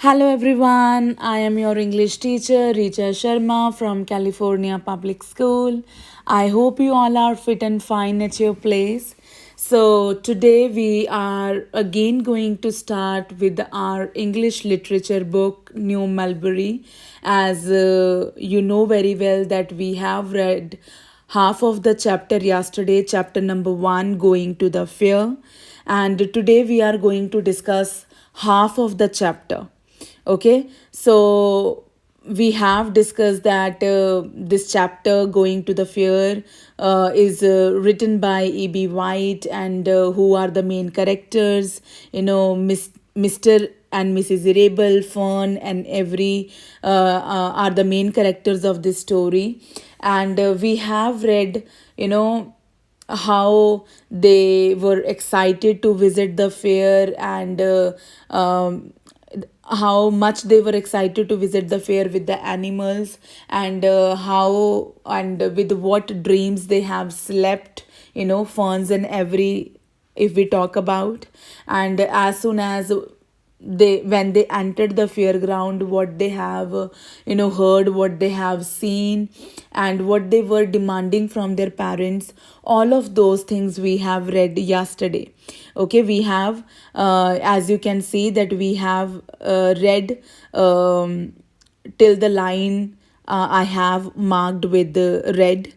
Hello everyone, I am your English teacher Richa Sharma from California Public School. I hope you all are fit and fine at your place. So, today we are again going to start with our English literature book, New Mulberry. As you know very well, that we have read half of the chapter yesterday, chapter number 1, Going to the Fair. And today we are going to discuss half of the chapter. Okay, so we have discussed that this chapter, Going to the Fair, is written by E.B. White, and who are the main characters, Mr. and Mrs. Irable, Fern, and Every are the main characters of this story. And we have read, how they were excited to visit the fair, and how much they were excited to visit the fair with the animals, and how and with what dreams they have slept, Ferns and Every, if we talk about. And as soon as they when they entered the fairground, what they have heard, what they have seen, and what they were demanding from their parents, all of those things we have read yesterday. Okay, we have, as you can see, that we have read till the line I have marked with the red.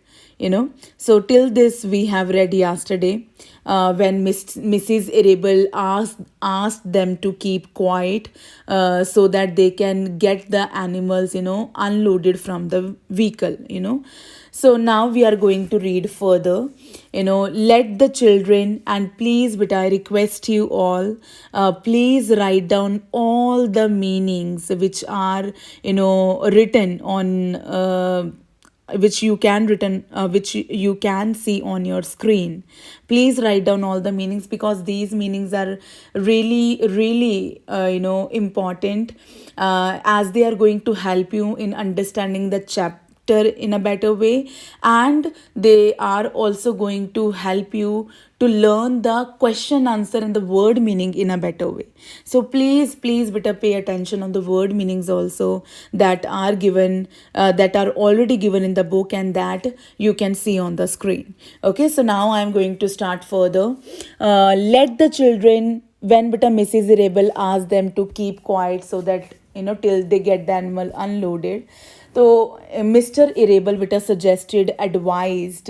So till this we have read yesterday, when Mrs. Irable asked them to keep quiet, so that they can get the animals, unloaded from the vehicle. So now we are going to read further. Let the children, and please, but I request you all, please write down all the meanings which are, written on. Which you can written which you can see on your screen. Please write down all the meanings, because these meanings are really important, as they are going to help you in understanding the chapter in a better way, and they are also going to help you to learn the question answer and the word meaning in a better way. So please better pay attention on the word meanings also, that are given, that are already given in the book, and that you can see on the screen. Okay, so now I am going to start further. Let the children, when but Mrs. Irable asked them to keep quiet, so that till they get the animal unloaded. So Mr. Irable Vita suggested, advised,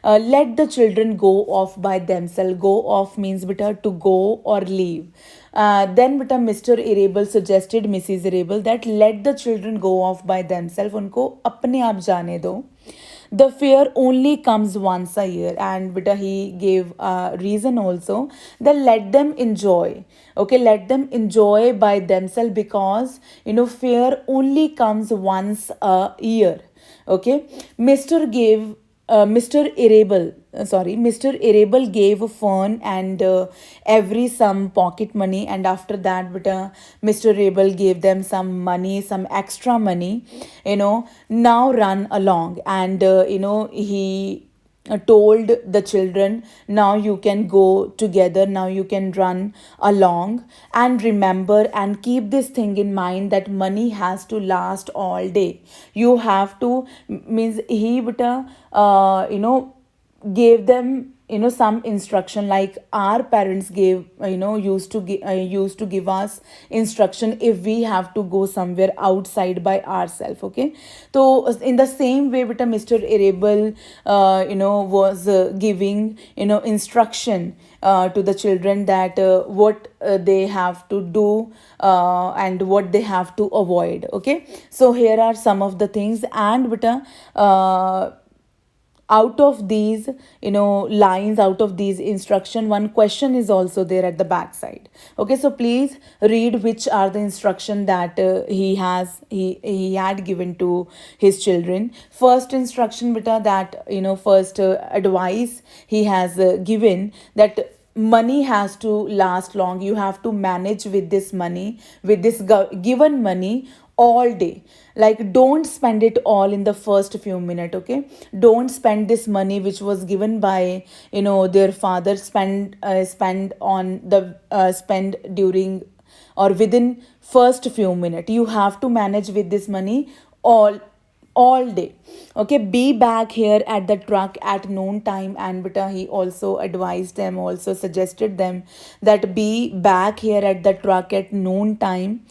let the children go off by themselves. Go off means beta to go or leave. Then beta Mr. Irable suggested Mrs. Irable that let the children go off by themselves. उनको अपने आप जाने दो. The fair only comes once a year, and beta he gave a reason also, that let them enjoy. Okay, let them enjoy by themselves, because fair only comes once a year. Okay, Mr. Irable, Mr. Irable gave Fern and Every some pocket money, and after that, but Mr. Irable gave them some money, some extra money. Now run along, and he told the children, now you can go together, now you can run along, and remember and keep this thing in mind, that money has to last all day. You have to, means he but gave them some instruction, like our parents gave, used to give us instruction if we have to go somewhere outside by ourselves. Okay, so in the same way, but Mr. Irable was giving instruction to the children, that what they have to do, and what they have to avoid. Okay, so here are some of the things, and but out of these lines, out of these instruction, one question is also there at the back side. Okay, so please read which are the instruction that he had given to his children. First instruction beta, that first advice he has given, that money has to last long. You have to manage with this money, with this given money, all day. Like, don't spend it all in the first few minutes. Okay, don't spend this money which was given by their father, spend on the spend during or within first few minutes. You have to manage with this money all day. Okay, be back here at the truck at noon time. And beta, he also advised them, also suggested them that be back here at the truck at noon time,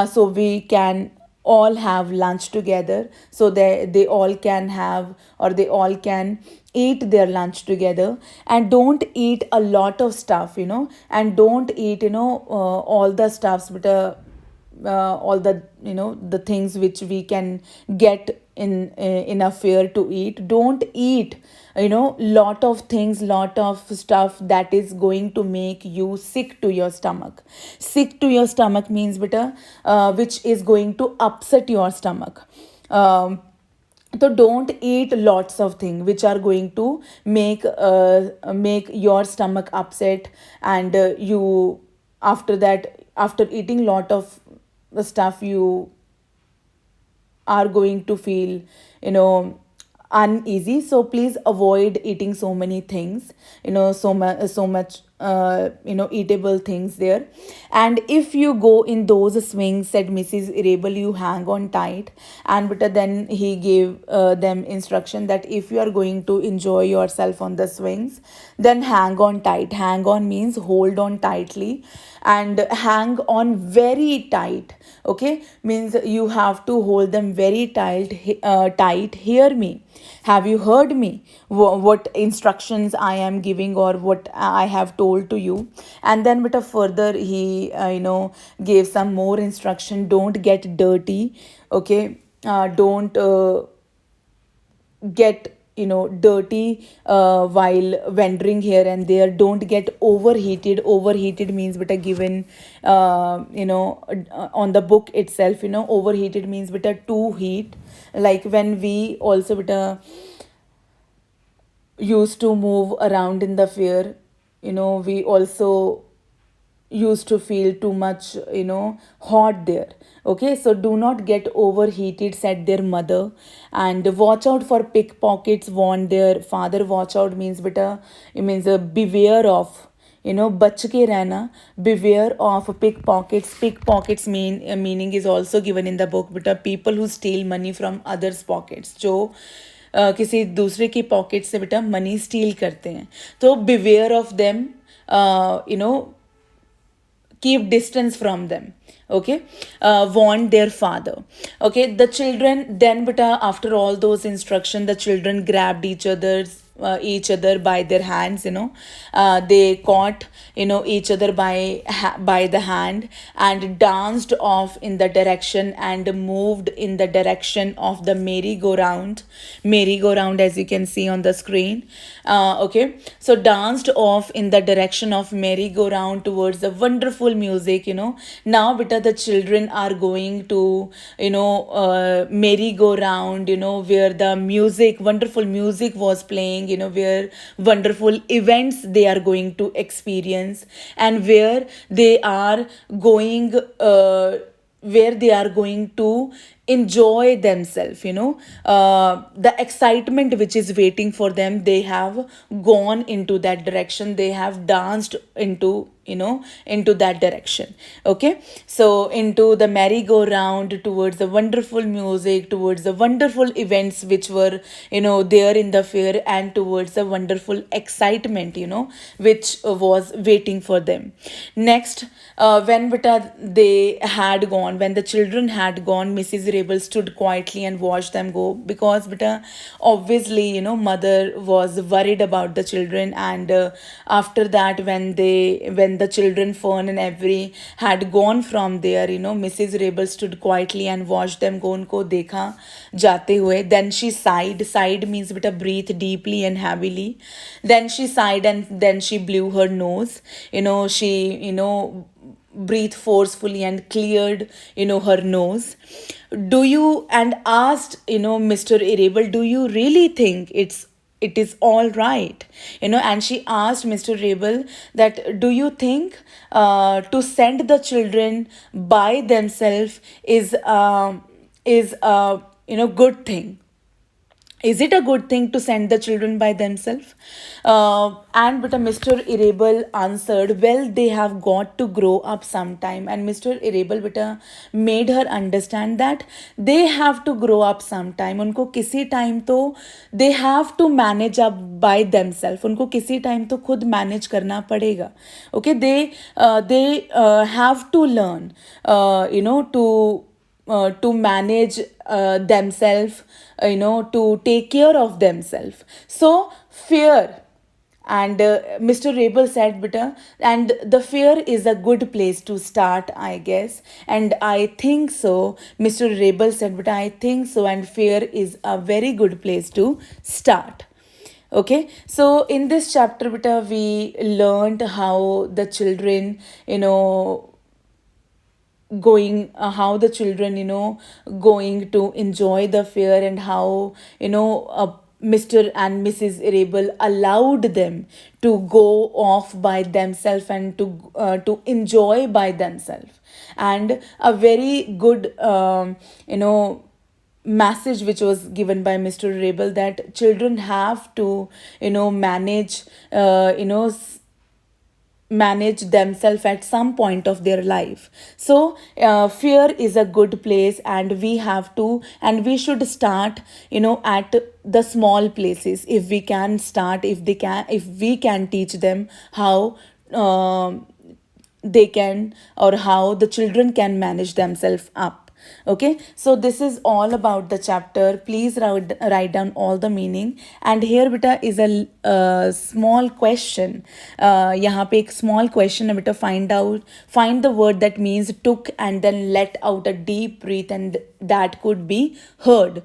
so we can all have lunch together, so they all can have, or they all can eat their lunch together. And don't eat a lot of stuff, and don't eat, all the stuffs, but all the, the things which we can get in a fair to eat. Don't eat, lot of things, lot of stuff that is going to make you sick to your stomach. Sick to your stomach means, beta, which is going to upset your stomach. So don't eat lots of things which are going to make your stomach upset. And you, after that, after eating lot of the stuff, you are going to feel, you know uneasy. So please avoid eating so many things, so much eatable things there. And if you go in those swings, said Mrs. Irable, you hang on tight. And but then he gave them instruction that if you are going to enjoy yourself on the swings, then hang on tight. Hang on means hold on tightly, and hang on very tight. Okay, means you have to hold them very tight. Hear me, have you heard me, what instructions I am giving, or what I have told to you? And then but further he gave some more instruction. Don't get dirty. Okay, don't get dirty while wandering here and there. Don't get overheated. Overheated means but given on the book itself. Overheated means but too heat. Like when we also but used to move around in the fair, we also used to feel too much hot there. Okay, so do not get overheated, said their mother. And watch out for pickpockets, warned their father. Watch out means beta, it means beware of, bach ke rehna. Beware of pickpockets. Pickpockets meaning is also given in the book, beta, people who steal money from others pockets, जो किसी दूसरे की pocket से बेटा money steel करते हैं. तो beware of them, keep distance from them. Okay, warned their father. Okay, the children then but after all those instruction, the children grabbed each other by their hands. They caught each other by the hand, and danced off in the direction, and moved in the direction of the merry-go-round, as you can see on the screen. Okay, so danced off in the direction of merry-go-round towards the wonderful music. Now beta, the children are going to merry-go-round, where the wonderful music was playing, where wonderful events they are going to experience, and where they are going to enjoy themselves. The excitement which is waiting for them, they have gone into that direction. They have danced into that direction. Okay, so into the merry-go-round, towards the wonderful music, towards the wonderful events which were there in the fair, and towards the wonderful excitement which was waiting for them. Next, when the children had gone, Mrs. Rabel stood quietly and watched them go, because beta, obviously mother was worried about the children. And after that, when the children Fern and Avery had gone from there, Mrs. Rabel stood quietly and watched them go. उनको देखा जाते हुए. Then she sighed. Sighed means beta breathe deeply and heavily. Then she sighed, and then she blew her nose. She breathed forcefully and cleared her nose. Do you and asked Mr. Irable, do you really think it is all right? And she asked Mr. Rabel that, do you think to send the children by themselves is a good thing? Is it a good thing to send the children by themselves? And but Mr. Irable answered, well, they have got to grow up sometime. And Mr. Irable beta made her understand that they have to grow up sometime. उनको किसी time तो they have to manage up by themselves. उनको किसी time तो खुद manage करना पड़ेगा. Okay, they have to learn, to manage themselves, to take care of themselves. So fear, and Mr. Rabel said, "Beta, and the fear is a good place to start, I guess." And I think so. Mr. Rabel said, "But I think so," and fear is a very good place to start. Okay, so in this chapter, beta, we learned how the children, going how the children, going to enjoy the fair, and how, Mr. and Mrs. Arable allowed them to go off by themselves and to enjoy by themselves. And a very good, message which was given by Mr. Rabel, that children have to, manage, manage themselves at some point of their life. So fear is a good place, and we have to, and we should start, at the small places. If we can start, if we can teach them how, they can, or how the children can manage themselves up. Okay, so this is all about the chapter. Please write down all the meaning. And here beta is a small question. यहाँ पे एक small question है beta. Find the word that means took and then let out a deep breath and that could be heard.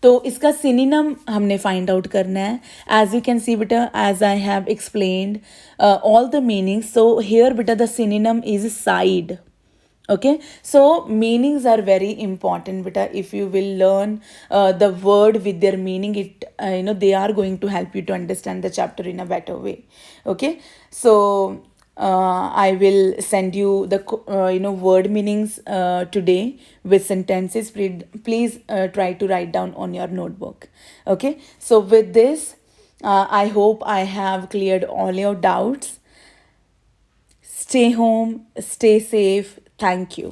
तो इसका synonym हमने find out करना है. As you can see बेटा, as I have explained all the meanings. So here beta the synonym is side. Okay, so meanings are very important beta. If you will learn the word with their meaning, it they are going to help you to understand the chapter in a better way. Okay, so I will send you the word meanings today with sentences. Please try to write down on your notebook. Okay, so with this, I hope I have cleared all your doubts. Stay home, stay safe. Thank you.